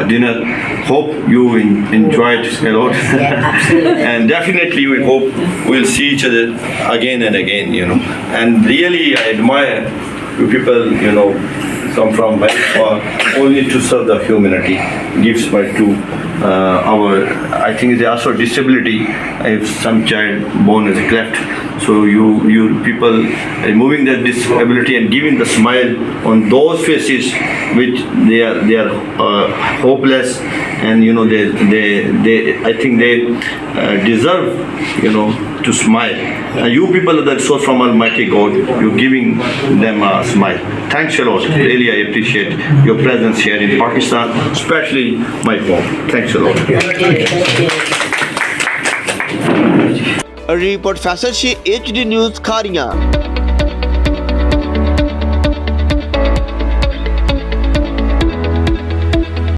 dinner. Hope you enjoyed a lot. And definitely we hope we'll see each other again and again, you know. And really I admire you people, you know, come from very far only to serve the humanity, give smile to our, I think they also disability, if some child born as a cleft. So you people removing that disability and giving the smile on those faces which they are hopeless, and you know they I think they deserve, you know, to smile. You people are the source from Almighty God. You're giving them a smile. Thanks a lot. Really, I appreciate your presence here in Pakistan, especially my home. Thanks a lot. Report Faisal HD news Khariyan.